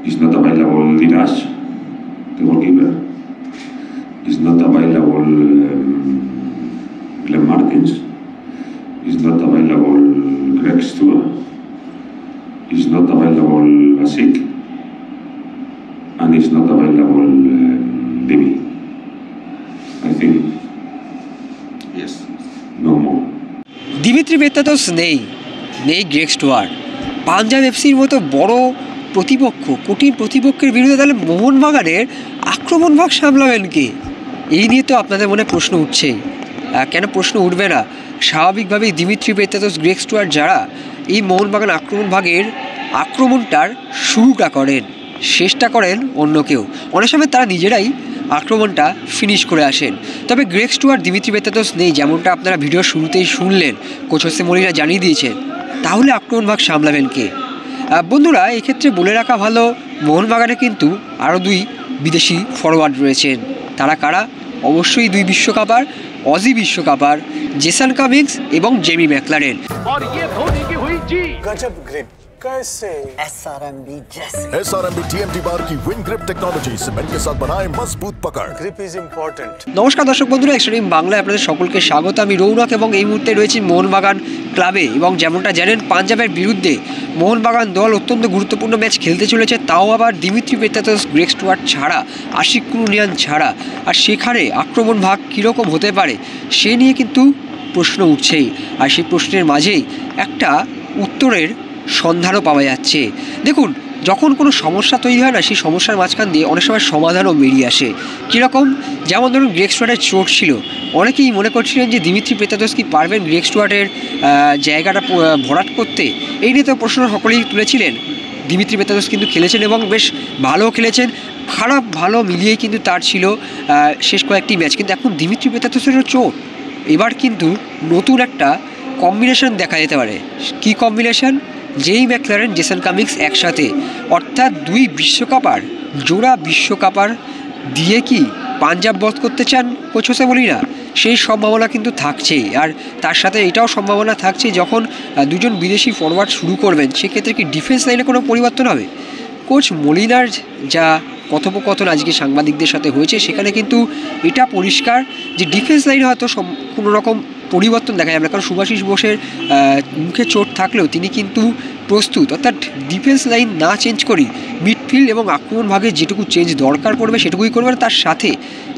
Is not available Diras, the goalkeeper. Is not available Glenn Martins. Is not available Greg Stewart. Is not available Asik. And is not available Devi. I think. Yes. No more. Dmitry Petratos নেই Greg Stewart. Punjab এফসির মতো বড় প্রতিপক্ষ, কঠিন প্রতিপক্ষের বিরুদ্ধে তাহলে মোহনবাগানের আক্রমণ ভাগ সামলাবেন কে? এই নিয়ে তো আপনাদের মনে প্রশ্ন উঠছেই। কেন প্রশ্ন উঠবে না? স্বাভাবিকভাবেই দিমিত্রি পেত্রাতোস, গ্রেগ স্টুয়ার্ট যারা এই মোহনবাগান আক্রমণ ভাগের আক্রমণটার শুরুটা করেন, শেষটা করেন অন্য কেউ। অনেক সময় তারা নিজেরাই আক্রমণটা ফিনিশ করে আসেন। তবে গ্রেগ স্টুয়ার্ট, দিমিত্রি পেত্রাতোস নেই, যেমনটা আপনারা ভিডিওর শুরুতেই শুনলেন, কোচ হোসে মরিনা জানিয়ে দিয়েছেন। তাহলে আক্রমণ ভাগ সামলাবেন কে? বন্ধুরা, এক্ষেত্রে বলে রাখা ভালো, মোহনবাগানে কিন্তু আরও 2 বিদেশি ফরওয়ার্ড রয়েছেন। তারা কারা? অবশ্যই 2 বিশ্বকাপার, অজি বিশ্বকাপার জেসন কামিংস এবং জেমি ম্যাকলারেন। SRMB TMT बार की विन ग्रिप टेक्नोलॉजी सीमेंट के साथ बनाए मजबूत पकड़। Grip is important. নমস্কার দর্শক বন্ধুরা, এক্সট্রিম বাংলায় আপনাদের সকলকে স্বাগত। আমি রৌনক এবং এই মুহূর্তে রয়েছি মোহনবাগান ক্লাবে। এবং যেমনটা জানেন, পাঞ্জাবের বিরুদ্ধে মোহনবাগান দল অত্যন্ত গুরুত্বপূর্ণ ম্যাচ খেলতে চলেছে, তাও আবার দিমিত্রি পেত্রাতোস, গ্রেগ স্টুয়ার্ট ছাড়া, আশিক কুরুনিয়ান ছাড়া। আর সেখানে আক্রমণ ভাগ কীরকম হতে পারে সে নিয়ে কিন্তু প্রশ্ন উঠছেই। আর সেই প্রশ্নের মাঝেই একটা উত্তরের সন্ধানও পাওয়া যাচ্ছে। দেখুন, যখন কোনো সমস্যা তৈরি হয় না, সেই সমস্যার মাঝখান দিয়ে অনেক সময় সমাধানও বেরিয়ে আসে। কীরকম? যেমন ধরুন, গ্রেগ স্টুয়ার্টের চোট ছিল, অনেকেই মনে করছিলেন যে দিমিত্রি পেত্রাতোস কি পারবেন গ্রেগ স্টুয়ার্টের জায়গাটা ভরাট করতে। এই নিয়ে তো প্রশ্ন সকলেই তুলেছিলেন। দিমিত্রি পেত্রাতোস কিন্তু খেলেছেন এবং বেশ ভালো খেলেছেন। খারাপ ভালো মিলিয়েই কিন্তু তার ছিল শেষ কয়েকটি ম্যাচ। কিন্তু এখন দিমিত্রি পেত্রাতোসেরও চোট, এবার কিন্তু নতুন একটা কম্বিনেশন দেখা যেতে পারে। কী combination? Jamie McLaren, Jason Cummings একসাথে, অর্থাৎ 2 বিশ্বকাপার, জোড়া বিশ্বকাপার দিয়ে কি পাঞ্জাব বধ করতে চান কোচ হোসে মরিনা? সেই সম্ভাবনা কিন্তু থাকছেই। আর তার সাথে এটাও সম্ভাবনা থাকছে, যখন 2জন বিদেশি ফরওয়ার্ড শুরু করবেন, সেক্ষেত্রে কি ডিফেন্স লাইনে কোনো পরিবর্তন হবে? কোচ মলিনার যা কথোপকথন আজকে সাংবাদিকদের সাথে হয়েছে, সেখানে কিন্তু এটা পরিষ্কার যে ডিফেন্স লাইনে হয়তো কোনো রকম পরিবর্তন দেখা যাবে না। কারণ সুভাশিস বোসের মুখে চোট থাকলেও তিনি কিন্তু প্রস্তুত, অর্থাৎ ডিফেন্স লাইন না চেঞ্জ করি মিডফিল্ড এবং আক্রমণ ভাগে যেটুকু চেঞ্জ দরকার পড়বে সেটুকুই করবেন। তার সাথে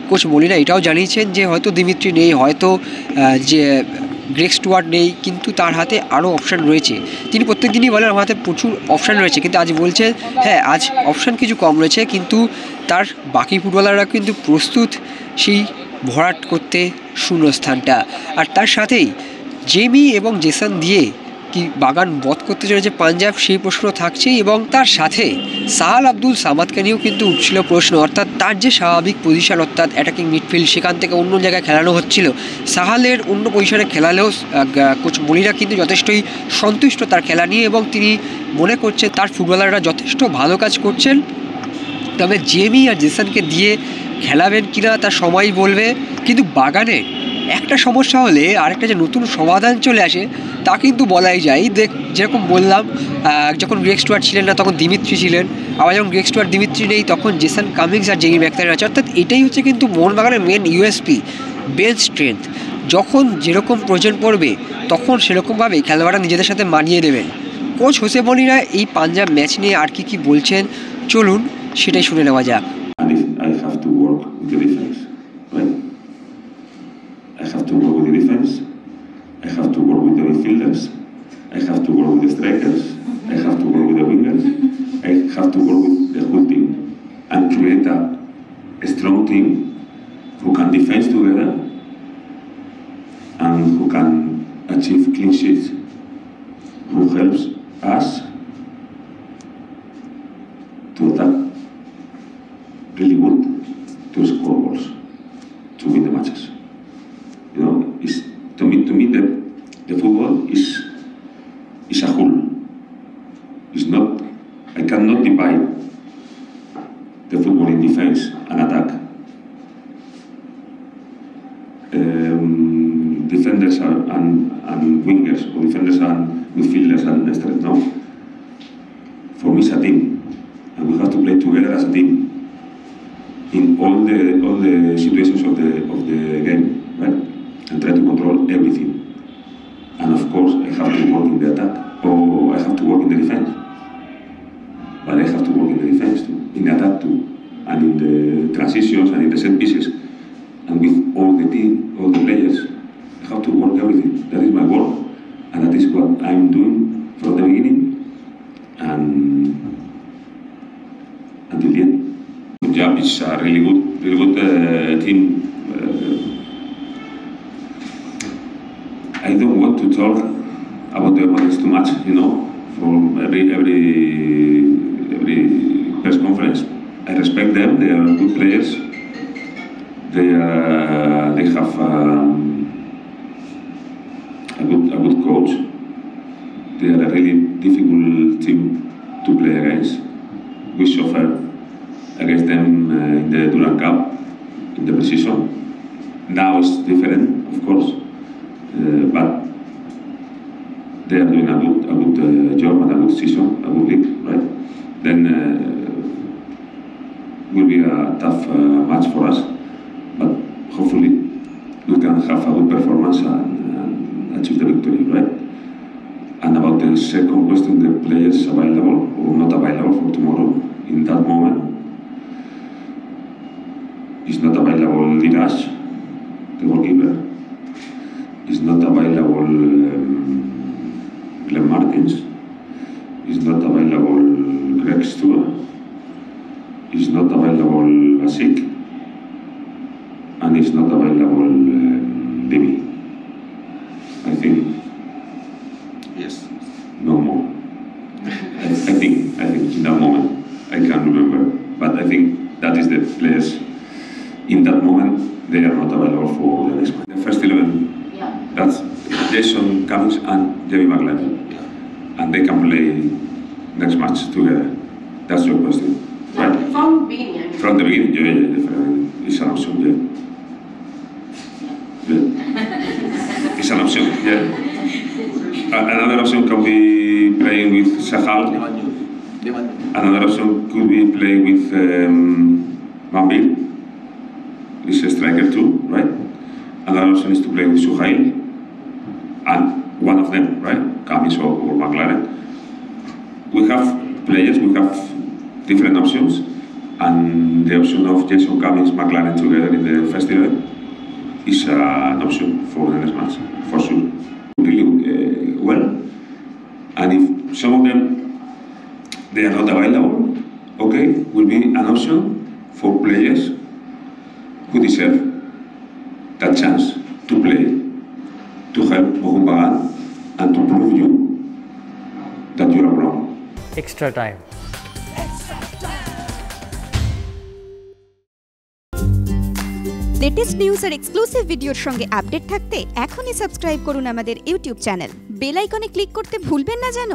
কোচ মলিনা এটাও জানিয়েছেন যে হয়তো দিমিত্রি নেই, হয়তো যে গ্রেগ স্টুয়ার্ট নেই, কিন্তু তার হাতে আরও অপশান রয়েছে। তিনি প্রত্যেক দিনই বলেন আমার হাতে প্রচুর অপশান রয়েছে, কিন্তু আজ বলছে হ্যাঁ আজ অপশান কিছু কম রয়েছে, কিন্তু তার বাকি ফুটবলাররা কিন্তু প্রস্তুত সেই ভরাট করতে শূন্যস্থানটা। আর তার সাথেই জেমি এবং জেসন দিয়ে কি বাগান বধ করতে চলেছে পাঞ্জাব, সেই প্রশ্ন থাকছেই। এবং তার সাথে সাহাল আব্দুল সামাদকে নিয়েও কিন্তু উঠছিল প্রশ্ন, অর্থাৎ তার যে স্বাভাবিক পজিশন, অর্থাৎ অ্যাটাকিং মিডফিল্ড, সেখান থেকে অন্য জায়গায় খেলানো হচ্ছিল। সাহালের অন্য পজিশনে খেলালেও কোচ মলিনা কিন্তু যথেষ্টই সন্তুষ্ট তার খেলা নিয়ে, এবং তিনি মনে করছেন তার ফুটবলাররা যথেষ্ট ভালো কাজ করছেন। তবে জেমি আর জেসনকে দিয়ে খেলাবেন কিনা তা সময়ই বলবে। কিন্তু বাগানে একটা সমস্যা হলে আরেকটা যে নতুন সমাধান চলে আসে তা কিন্তু বলাই যায়। যেরকম বললাম, যখন গ্রেগ স্টুয়ার্ট ছিলেন না তখন দিমিত্রি ছিলেন, আবার যখন গ্রেগ স্টুয়ার্ট দিমিত্রি নেই তখন জেসন কামিংস আর জেমি ম্যাকলারেন আছে। অর্থাৎ এটাই হচ্ছে কিন্তু মোহনবাগানের মেন ইউএসপি, বেঞ্চ স্ট্রেংথ। যখন যেরকম প্রয়োজন পড়বে তখন সেরকমভাবেই খেলোয়াড়রা নিজেদের সাথে মানিয়ে দেবেন। কোচ হোসে মরিনা এই পাঞ্জাব ম্যাচ নিয়ে আর কি বলছেন, চলুন সেটাই শুনে নেওয়া যাক। I have to work with the defense, right? I have to work with the defense. I have to work with the midfielders. I have to work with the strikers. I have to work with the wingers. I have to work with the whole team and create a strong team who can defend together and who can achieve clean sheets, who helps us to attack really good, to score goals, to win the matches. You know, it's, to me the football is a whole. It's not, I cannot divide the football in defense and attack. Defenders and wingers, or defenders and midfielders and strikers. No, for me it's a team, and we have to together as a team in all the situations of the game, right? And try to control everything. And of course, I have to work in the attack, or I have to work in the defense. But I have to work in the defense too, in the attack too, and in the transitions and in the set pieces. And with all the team, all the players, I have to work everything. That is my work, and that is what I'm doing from the beginning and until the end. Punjab is a really good team. I don't want to talk about the opponents too much, you know, from every press conference. I respect them. They are good players. They have a good coach. They are a really difficult team to play against. We suffer against them in the Durand Cup, in the precision. Now it's different, of course, but they are doing a good job and a good season, a good league, right? Then will be a tough match for us, but hopefully we can have a good performance and achieve the victory, right? And about the second question, the players available or not available for tomorrow, in that moment, is not available Lirash, the goalkeeper. Is not available Glenn Martins. Is not available Greg Stewart. Is not available Asik. And is not available Demi. I think. Yes. No more. I think in that moment, I can't remember. But I think that is the players. In that moment, they are not available for the next match. The first 11, that's Jason Cummings and Jamie McLaren. And they can play next match together. That's your question, right? From the beginning. From the beginning, yeah, definitely. It's an option, yeah. It's an option, yeah. Another option can be playing with Sahal. Another option could be playing with Mambil. He's a striker too, right? Another option is to play with Suhail. And one of them, right? Cummings or McLaren. We have players, we have different options. And the option of Jason Cummings, McLaren together in the first 11 is an option for the next match, for sure. Really well. And if some of them, they are not available, okay, will be an option for players who deserve that chance to play, to help Mohun Bagan and to prove you that you are wrong. Extra time. Latest news আর exclusive ভিডিওর সঙ্গে update থাকতে এখনই subscribe করুন আমাদের YouTube channel. Bell আইকনে click করতে ভুলবেন না যেন।